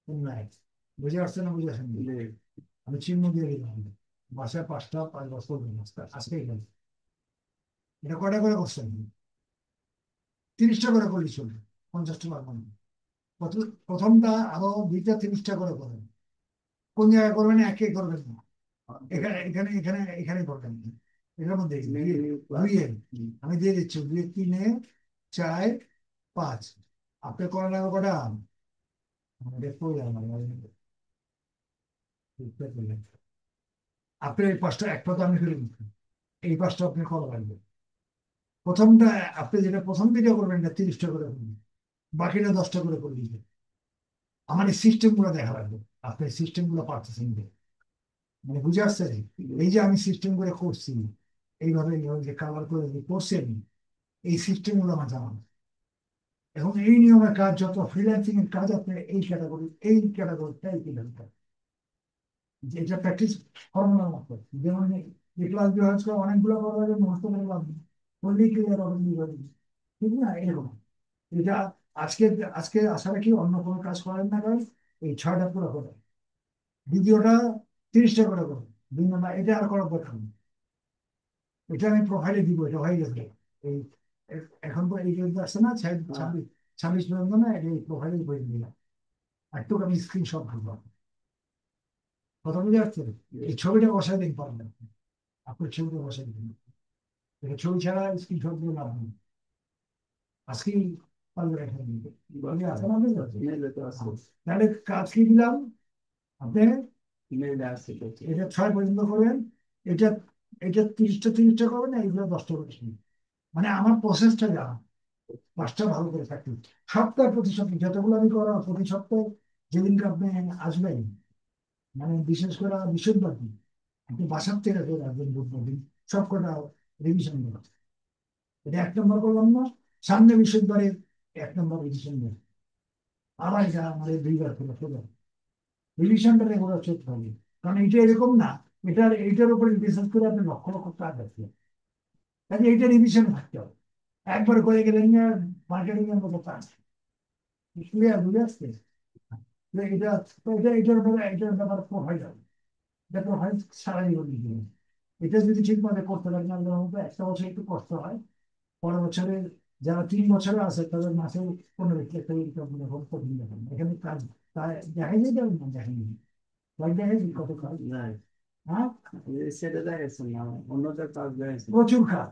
শূন্য আছে, বুঝে আসছে না? বুঝে আসেন? আমি চিহ্ন দিয়ে দিলাম, বাসায় 5টা 5 বছর আজকে গেল। এটা কয়টা করে করছেন? 30টা করে করলে চলবে, 50টা পারবেন না। প্রথমটা আরো 2টা 30টা করে করেন। কোন জায়গায় করবেন? একে করবেন না, এখানে এখানে এখানে এখানে করবেন না। এটার মধ্যে দুইয়ে আমি দিয়ে দিচ্ছি, 2 3 4 5। আপনি করেন না কটা? আপনি এই 5টা, একটা তো আমি ফেলে দিচ্ছি, এই 5টা আপনি করা লাগবে। প্রথমটা আপনি যেটা প্রথম দিকে করবেন এটা 30টা করে করবেন, বাকিটা 10টা করে করে দিবেন। আমার এই সিস্টেম গুলো দেখা লাগবে, আপনি সিস্টেম গুলো পারতেছেন যে, মানে বুঝে আসছে? এই যে আমি সিস্টেম করে করছি, এইভাবে এইভাবে যে কালার করে যে করছি আমি, এই সিস্টেম গুলো আমার জানা আছে। এখন এই নিয়মের কাজ, যত ফ্রিল্যান্সিং এর কাজ আপনি এই ক্যাটাগরিটাই কিভাবে করেন, যে এটা প্র্যাকটিস ফর্মুলার মতো। যেমন এই ক্লাস বিভাগ করে অনেকগুলো করা যায়, মুখস্থ করে লাভ নেই, করলেই ক্লিয়ার হবে বিভাগ, ঠিক না? এরকম এটা আজকে, আজকে আশা রাখি অন্য কোনো কাজ করেন না, কারণ এই 6টা পুরো করে, দ্বিতীয়টা 30টা করে করুন, 2 নম্বর এটা আর করার দরকার নেই। এটা আমি প্রোফাইলে দিব, এটা হয়ে গেছে। এই এখন তো এই যে আসছে না, 26 পর্যন্ত না, এটা এই প্রোফাইলে বই দিলাম। আর তো আমি স্ক্রিনশট দিবো, কথা বুঝে যাচ্ছে? এই ছবিটা বসাই দিন পারবেন, আপনার ছবিটা বসাই দিন, এটা ছবি ছাড়া স্ক্রিনশট দিয়ে লাভ নেই। আজকেই পারবে রেখে দিতে, আছে না? বুঝতে পারছি। তাহলে কাজ কি দিলাম আপনি? এটা 6 পর্যন্ত করবেন, এটা এটা 30টা করবেন, এইগুলো 10টা করে শিখবেন। মানে আমার প্রসেসটা জানা, 5টা ভালো করে থাকতে। সপ্তাহে প্রতি সপ্তাহে যতগুলো আমি করা, প্রতি সপ্তাহে যেদিনকে আপনি আসবেন, মানে বিশেষ করে বৃহস্পতিবার দিন আপনি বাসার থেকে করে আসবেন, বুধবার দিন সব কটা রিভিশন দেবেন। এটা 1 নম্বর করলাম না, সামনে বৃহস্পতিবারে 1 নম্বর রিভিশন দেবেন। আবার এটা আমাদের 2বার করে ফেলে রিভিশনটা রেগুলার চলতে হবে। কারণ এটা এরকম না, এইটার উপরে বিশেষ করে আপনি লক্ষ লক্ষ টাকা আছে, কাজে এইটা রিভিশন থাকতে হবে। একবার করে গেলেন না, মার্কেটিং এর মতো কাজ ক্লিয়ার বুঝে আসছে? তো এটা, তো এটার উপরে এটার ব্যাপারে প্রোফাইল হবে, এটা প্রোফাইল সারা জীবন লিখে নেবে। এটা যদি ঠিক মতো করতে পারেন, আপনার মতো একটা বছর একটু কষ্ট হয়, পরের বছরে যারা 3 বছরে আছে তাদের মাসে 15 লাখ টাকা ইনকাম করে কঠিন দেখেন এখানে কাজ, তাই দেখাই যায় না, দেখাই যায় দেখাই কত কাজ। হ্যাঁ, সেটা দেখাচ্ছেন না, অন্যদের কাজ দেখাচ্ছেন। প্রচুর কাজ।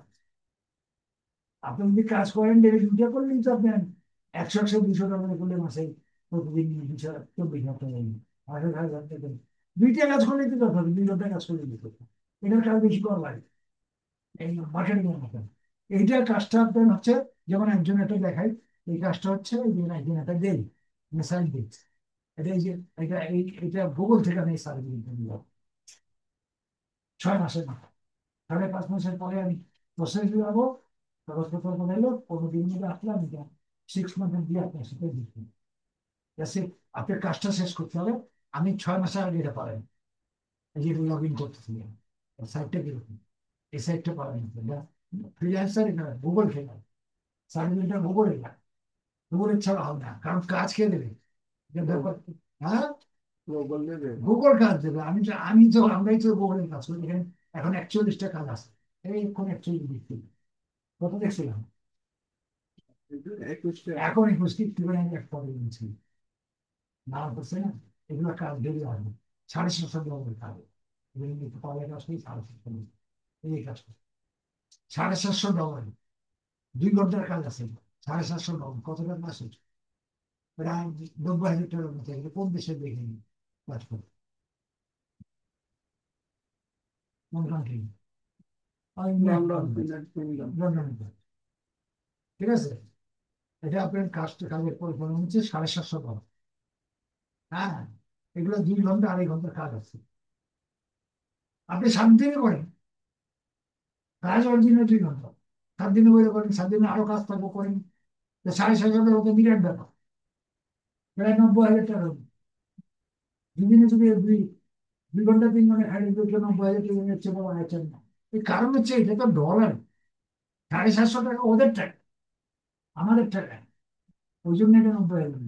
আপনি যদি কাজ করেন ডেলি 2টা করলেই তো আপনার 100 100 200 টাকা করে করলে মাসে প্রতিদিন 24 হাজার টাকা, 10,000 টাকা। 2টা কাজ করলেই তো কথা, 2 ঘন্টা কাজ করলে দিত, এটার কাজ বেশি করা লাগে। এই মার্কেটিং এর মতন এইটার কাজটা আপনার হচ্ছে, যেমন একজন একটা দেখাই, এই কাজটা হচ্ছে এই যে একজন একটা দেই মেসাইল দিচ্ছে, এটা এই যে এটা গুগল থেকে আমি সার্টিফিকেট দিলাম 6 মাসের মাথায়। 5.5 মাসের পরে আমি প্রসেস যাবো, কাগজপত্র বানাইলো, 15 দিন মধ্যে আসলাম, এটা 6 মান্থের দিয়ে আপনার সাথে দিচ্ছি। আপনার কাজটা শেষ করতে হবে, আমি 6 মাসের আগে এটা পারেন। এই যে লগ ইন করতেছিলাম, সাইটটা কিরকম, এই সাইটটা পারেন ফ্রিল্যান্সার, এটা গুগল খেলা, সার্টিফিকেটটা গুগল এটা, গুগলের ছাড়া হবে না, কারণ কাজ কে দেবে? এটা ব্যাপার। হ্যাঁ, গুগল দেবে। গুগল কাজ দেবে, আমি তো আমরাই তো গুগলের কাজ করি এখানে। এখন 41টা কাজ আছে, এই এখন 41 দেখছি, কত দেখছিলাম 21টা। এখন 21 কি করে আমি এক পরে নিয়েছি না করছে না, এগুলো কাজ দেরি হবে, 750 ডলার কাজ, এগুলো কিন্তু পরের কাজ নেই, 750, এই কাজ করে। 750 ডলার, 2 ঘন্টার কাজ আছে, 750 ডলার কত টাকা আসে? প্রায় 90,000 টাকার মতো, এগুলো কোন দেশে দেখেনি কাজ করে, কোন country? England, London, United kingdom. London, ঠিক আছে। এটা আপনার কাজের পরিমাণ হচ্ছে 750 ডলার। হ্যাঁ, এগুলো 2 ঘন্টা 2.5 ঘন্টার কাজ আছে, আপনি 7 দিনে করেন কাজ, অরিজিনাল 2 ঘন্টা, 7 দিনে বলে করেন, 7 দিনে আরো কাজ থাকবো করেন, তো 750 হতে বিরাট ব্যাপার, প্রায় 90,000 টাকা হবে। দুদিনে যদি 2 ঘন্টা 3 ঘন্টা খালি 90,000 টাকা হচ্ছে, বলা যাচ্ছে না। এই কারণ হচ্ছে এটা তো ডলার, 750 টাকা ওদের টাকা, আমাদের টাকা, ওই জন্য এটা 90,000,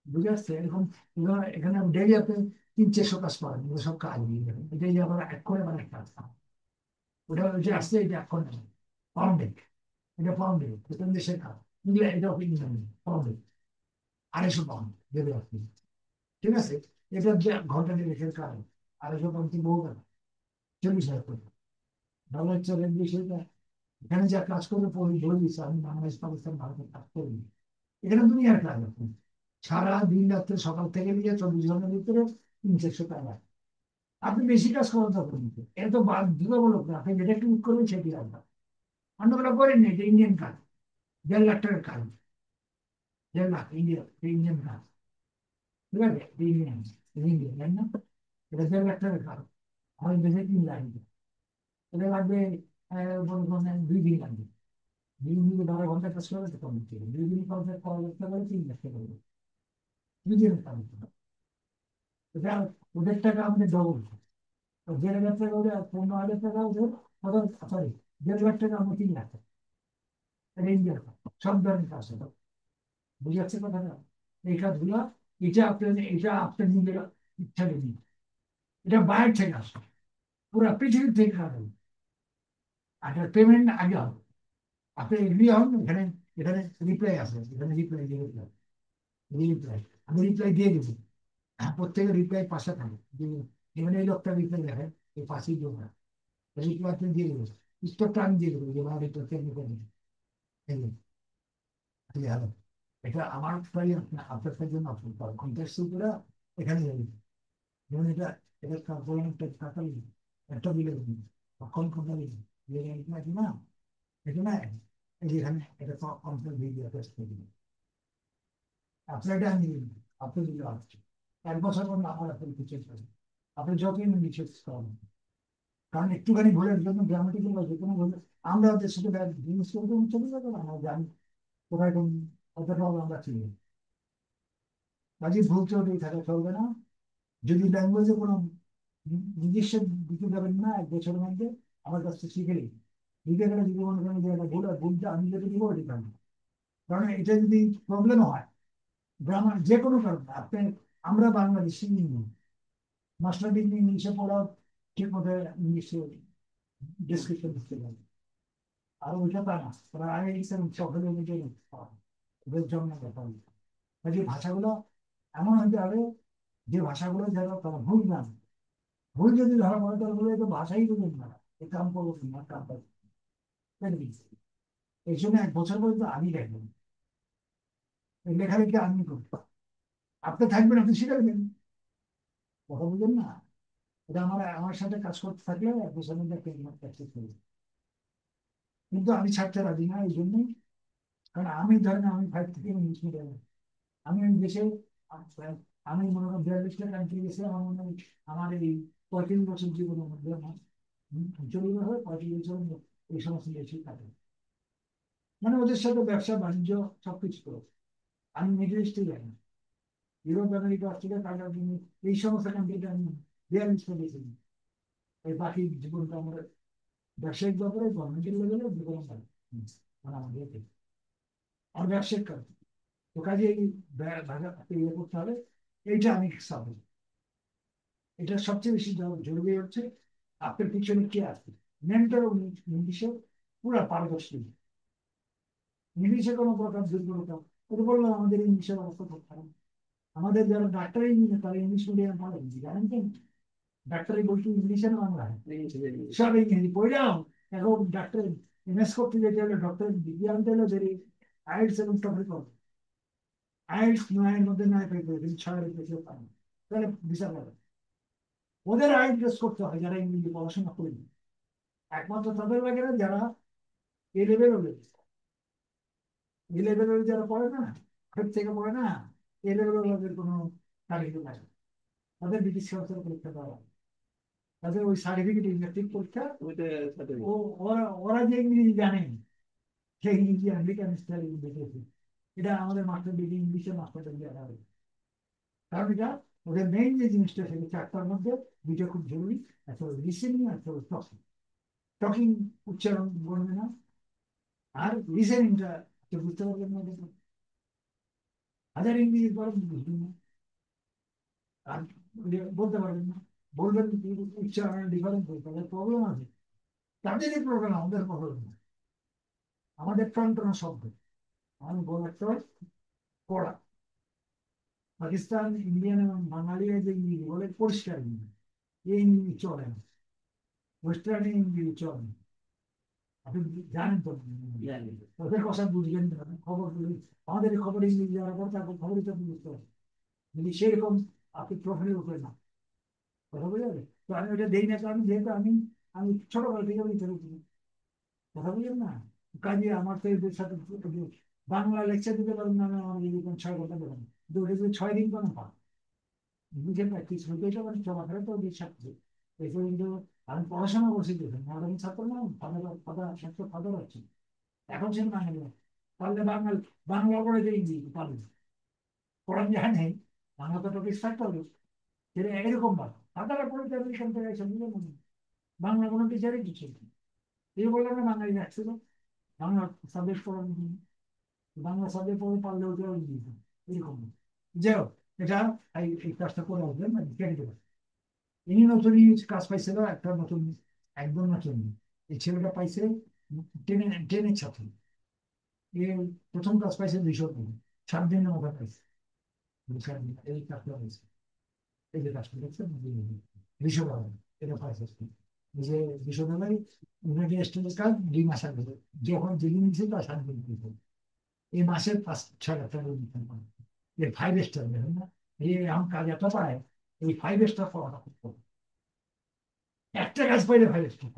বুঝে আসছে এরকম। এখানে ডেইলি আপনি 300-400 কাজ করেন, এগুলো সব কাজ দিয়ে যাবেন, এটাই আবার এক করে আবার একটা কাজ, ওটা ওই যে আসছে এটা এখন পাউন্ডে, এটা পাউন্ডে, প্রথম দেশের কাজ, কিন্তু এটা ইংল্যান্ডে পাউন্ডে, 250 পাউন্ড দেবে আপনি, ঠিক আছে। এটা যে ঘন্টা দেশের কাজ, 250 পাউন্ড কি বহু টাকা, 40,000 করে ডলার চলে বিষয়টা। এখানে যা কাজ করবে বলে দিচ্ছে, আমি বাংলাদেশ পাকিস্তান ভারতের কাজ করিনি, এখানে দুনিয়ার কাজ আপনি সারা দিন রাত্রে সকাল থেকে নিয়ে 24 ঘন্টার ভিতরে 300 টাকা, আপনি বেশি কাজ করেন তখন কিন্তু এত বাধ্যতামূলক না, আপনি যেটা ক্লিক করবেন সেটি আপনার, অন্যগুলো করেন না, এটা ইন্ডিয়ান কাজ, 1.5 লাখ টাকার কাজ, 1.5 লাখ ইন্ডিয়ান কাজ, ঠিক আছে, ইন্ডিয়ান, ইন্ডিয়ান জানেন না, এটা 1.5 লাখ টাকার কাজ, আমাদের দেশে 3 লাখ, এটা লাগবে মনে করেন 2 দিন লাগবে, 2 দিনে 12 ঘন্টা কাজ করবে তো কম থেকে 2 দিন কাজ করা করতে পারে 3 লাখ টাকা করে, 2 দিনের কাজ, এটা ওদের টাকা আমাদের ডবল, 1.5 লাখ টাকা ওদের, আর 15,000 টাকা ওদের, ওদের সরি 1.5 লাখ টাকা আমরা 3 লাখ টাকা, এটা ইন্ডিয়ার কাজ, সব ধরনের কাজ হবে, বুঝে যাচ্ছে কথাটা। এই কাজগুলো, এটা আপনার নিজের ইচ্ছা নেই, এটা বাইরে থেকে আসে, পুরো পৃথিবী থেকে আসে, আর পেমেন্ট আগে হবে, আপনি এগ্রি হন, এখানে এখানে রিপ্লাই আছে, এখানে রিপ্লাই দিয়ে দিলাম, রিপ্লাই, আমি রিপ্লাই দিয়ে দেবো, হ্যাঁ প্রত্যেকের রিপ্লাই পাশে থাকে, যেখানে এই লোকটা রিপ্লাই দেখেন, এই পাশেই যোগ না, রিপ্লাই আপনি দিয়ে দেবো, উত্তরটা আমি দিয়ে দেবো, যে আমার রিপ্লাই আপনি করে দেবেন, এই যে, এই হলো। এটা আমার প্রায় আপনার জন্য অপশন পাবেন, কন্ট্যাক্ট করে এখানে যাবেন, যেমন এটা, এটা বললাম একটা টাকা একটা বিলে দেবেন, কখন কোম্পানি নাকি না, এটা না, এই যে এখানে এটা কমপ্লিট ভিডিও টেস্ট করে দিবেন, আপনার এটা আমি দিবেন, আপনি দিলে আসছে 1 বছর পর আমার আপনার কিছু পাবেন, আপনি যতই নিচে করেন, কারণ একটুখানি ভুলের জন্য গ্রামাটিক্যাল বা যে কোনো ভুল, আমরা ওদের সাথে জিনিস করতে চলে যাবো, আমরা জানি কোথায় কোন কতটা আমরা চিনি, কাজে ভুল চলতেই থাকা চলবে না, যদি ল্যাঙ্গুয়েজে কোনো নিজস্ব দিতে যাবেন না 1 বছরের মধ্যে, আমার কাছ থেকে শিখে নিন, শিখে গেলে যদি মনে করেন যে এটা ভুল, আর ভুলটা আমি যেটা দিব ওটি কারণ, কারণ এটা যদি প্রবলেম হয়, গ্রামার যে কোনো কারণে আপনি, আমরা বাংলাদেশি মাস্টার ডিগ্রি ইংলিশে পড়া, ঠিক মতো ইংলিশে ডিসক্রিপশন দিতে পারবে, আর ওইটা তা না, ওরা আগে সকলে নিজে ওদের জন্য ব্যাপার, কাজে ভাষাগুলো এমন হতে হবে, যে ভাষাগুলো যারা তারা ভুল না, ভুল যদি ধরা পড়ে তাহলে বলে তো ভাষাই বুঝুন না, এ কাম করবো না কাম করবো, এই জন্য 1 বছর পর্যন্ত আমি দেখবেন, এই লেখালেখি আমি করবো, আপনি থাকবেন, আপনি শিখাবেন, কথা বুঝেন না, এটা আমার সাথে কাজ করতে থাকলে 1 বছরের মধ্যে প্র্যাকটিস করবো, কিন্তু আমি ছাড়তে রাজি না এই জন্যই, কারণ আমি ধরেন আমি 5 থেকে ইংলিশ মিডিয়ামে, আমি ওই দেশে, আম- আমি মনে করেন 42টা কান্ট্রি গেছে, আমার মনে হয় আমার এই 35 বছর জীবনের মধ্যে আমার 40 বছর 35 বছর এই সমস্ত দেশে কাটে, মানে ওদের সাথে ব্যবসা বাণিজ্য সবকিছু করে, আমি মিডল ইস্টে যাই না, ইউরোপ আমেরিকা অস্ট্রেলিয়া কানাডা এই সমস্ত কান্ট্রিতে আমি 42টা দেশে যাই। এই বাকি জীবনটা আমরা ব্যবসায়িক ব্যাপারে গভর্নমেন্টের লেভেলে জীবন পাই, মানে আমাদের এতে। আর ব্যবসায়িক কাজ, তো কাজে এই ভাষা ইয়ে করতে হবে, এইটা আমি সাপোর্ট, এটা সবচেয়ে বেশি জরুরি হচ্ছে, আপনার পিছনে কে আছে, মেন্টর ইংলিশে পুরা পারদর্শী, ইংলিশে কোনো প্রকার দুর্বলতা, ওটা বললাম আমাদের ইংলিশের অবস্থা খুব খারাপ। আমাদের যারা ডাক্তার ইঞ্জিনিয়ার তারা ইংলিশ মিডিয়াম পড়ে, জানেন কেন? ডাক্তারি বই কি ইংলিশে না বাংলায়? সব ইংরেজি পড়লাম। এখন ডাক্তার এমএস করতে যেতে হলে, ডক্টর ডিগ্রি আনতে হলে দেরি। আইএলটিএস এবং টফেল করো, আইএলটিএস 9-এর মধ্যে 9 পেয়ে যদি 6-এর বেশি পায় তাহলে ভিসা পাবে। ওদের আইএলটিএস করতে হয় যারা ইংরেজি পড়াশোনা করেনি। একমাত্র তাদের লাগে না যারা এ লেভেল হলে, এ লেভেল যারা পড়ে না, 5 থেকে পড়ে না, এ লেভেল ওদের কোনো তারিখ লাগে না। তাদের ব্রিটিশ সরকার পরীক্ষা দেওয়া হয়। তাদের ওই সার্টিফিকেট ইলেকট্রিক পরীক্ষা। ওইটা সাথে ও ওরা ওরা যে ইংরেজি জানে সেই ইংরেজি আমেরিকান স্টাইল দেখেছে। এটা আমাদের মাস্টার ডিগ্রি ইংলিশে মাস্টার ডিগ্রি আলাদা। কারণ এটা ওদের মেইন যে জিনিসটা সেটা চারটার মধ্যে দুইটা খুব জরুরি। একটা হলো লিসেনিং, একটা হলো টকিং। টকিং উচ্চারণ বলবে না, আর লিসেনিংটা বুঝতে পারবেন না, দেখুন হাজার ইংরেজি পড়েন বুঝবেন না, আর বলতে পারবেন না। বলবেন কিন্তু উচ্চারণের ডিফারেন্স হয়ে তাদের প্রবলেম আছে। তাদেরই প্রবলেম, আমাদের প্রবলেম না। আমাদের টনটনা শব্দ, আমি বলাটা পড়া। পাকিস্তান, ইন্ডিয়ান এবং বাঙালিরা যে ইংরেজি বলে পরিষ্কার ইংরেজি, এই ইংরেজি চলে না। ওয়েস্টার্ন ইংরেজি চলে না। আপনি জানেন তো, ওদের কথা বুঝবেন না, খবর আমাদের খবর ইংরেজি যারা পড়ে তারপর খবরই তো বুঝতে হবে। যদি সেরকম আপনি প্রোফাইল উপরে না, কথা বোঝা যাবে তো। আমি ওটা দেই না, কারণ যেহেতু আমি আমি ছোটবেলা থেকে আমি চলে কথা বুঝলেন না। কাজে আমার তো এদের সাথে বাংলা লেকচার দিতে পারেন না, আমার 6 ঘন্টা দেবেন, কিন্তু ওটা যদি 6 দিন কোনো পান বুঝে প্র্যাকটিস হইতে এটা মানে চলাফেরা তো ওদের সাথে। এরপর কিন্তু আমি পড়াশোনা করছি, দেখুন মডার্ন ছাত্র না, ফাদার ফাদার ছাত্র ফাদার আছে। এখন সে মানে পারলে বাংলা, বাংলা পড়ে যে ইংরেজি পারবে, পড়ান যায় নেই, বাংলা তো টপিক থাকতে হবে। সেটা এরকম ভাবে ফাদারা পড়ে যাবে এখান থেকে এসে বুঝে মনে বাংলা কোনো টিচারই কিছু নেই। এই বললাম না বাঙালি রাখছিল, বাংলা সাবজেক্ট পড়ানো, বাংলা সাবজেক্ট পড়ে পারলে ওটা ইংরেজি এরকম। যাই হোক, এটা এই কাজটা করে আসবেন না, কেটে দেবেন। ইনি নতুন কাজ পাইছিল, একটা নতুন, একদম নতুন। এই ছেলেটা পাইছে টেনের ছাত্র। এ প্রথম কাজ পাইছে 200 দিন, 7 দিনের মতো পাইছে। 2 7 দিন এই কাজটা পাইছে। এই যে কাজটা দেখছেন 200 টাকা এটা পাইছে। এই যে 200 টাকায় ইউনাইটেড স্টেটের কাজ 2 মাস আগে, যখন যেদিন দিয়েছে তার 7 দিন দিয়েছে। এই মাসের 5-6 লাখ টাকা দিতে পারে। এই 5 স্টার দেখেন না, এই এখন কাজ এত পায়, এই 5 স্টার পাওয়াটা খুব কম। একটা কাজ পাইলে 5 স্টার,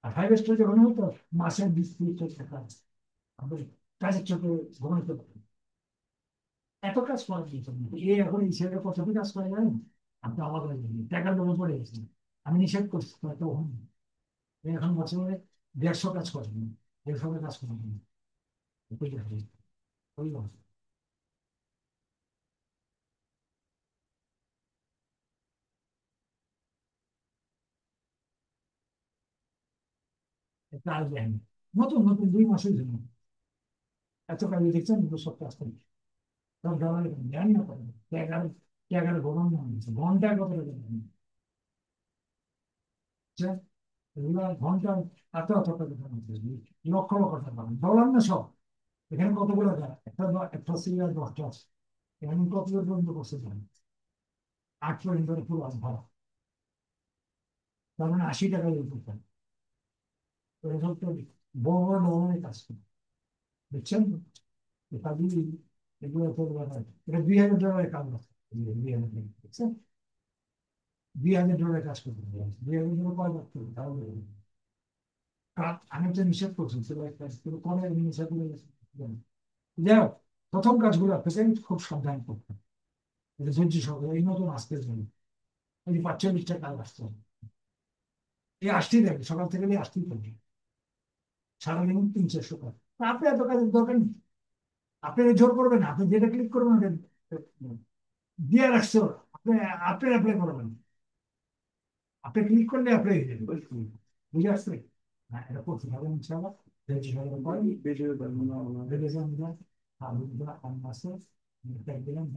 আর 5 স্টার যখন হতো মাসের 20-30 টাকা আমাদের কাজের চোখে ঘুমাইতে পারে। এত কাজ করার কি জন্য এই এখন এই ছেলেটা কতটি কাজ করে জানেন? আপনি অবাক হয়ে যাবেন, টাকার লোভে পড়ে গেছেন। আমি নিষেধ করছি তখন, এখন বছরে 150 কাজ করেন, 150 কাজ করেন। ওই অবস্থা। একটা আসবে আমি, নতুন নতুন 2 মাসের জন্য এত কাজ দেখছেন, এগুলো সব কাজ করি। সব ডলার জানি না করেন, টাকার টাকার গরম হয়েছে ঘন্টায় কত টাকা জানেন? বুঝছেন? এগুলো ঘন্টা এত এত টাকা দাম হচ্ছে, লক্ষ লক্ষ টাকা দাম ডলার না সব। এখানে কতগুলো টাকা, একটা সিরিয়াল 10টা আছে, এখানে কত পর্যন্ত করছে জানেন? 8 পর্যন্ত পুরো ভাড়া, তার মানে 80 টাকা দিয়ে করতেন। এসব তো বড় বড় ধরনের কাজ করে, বুঝছেন তো? কাজে এগুলো করবে না। এটা 2000 ডলারের কাজ আছে, 2000 টাকা, বুঝছেন? 2000 ডলারের কাজ করতে হবে, 2000 ডলার কয় করতে হবে তাহলে আমি তো নিষেধ করছি সেটা একটা কিন্তু পরে নিষেধ করে গেছে। যাই হোক, প্রথম কাজগুলো থেকে খুব সাবধান করতে হবে। এটা ধৈর্য সহকারে এই নতুন আসতে জন্য এই 45টা কাজ আসতে হবে। এই আসতেই থাকবে, সকাল থেকে নিয়ে আসতেই থাকবে, সারাদিন 300-400 কাজ। তা আপনি এত কাজের দরকার নেই, আপনি জোর করবেন না, আপনি যেটা ক্লিক করবেন ওটা দিয়ে রাখছে ওরা। আপনি আপনি অ্যাপ্লাই করবেন, আপনি ক্লিক করলে অ্যাপ্লাই হয়ে যাবে, বুঝে আসছে? হ্যাঁ, এটা করতে হবে ইনশাআল্লাহ। ধৈর্য সহকারে করেন। ভিডিও বানানো দেখেছেন আমরা, আর মাসে দিলাম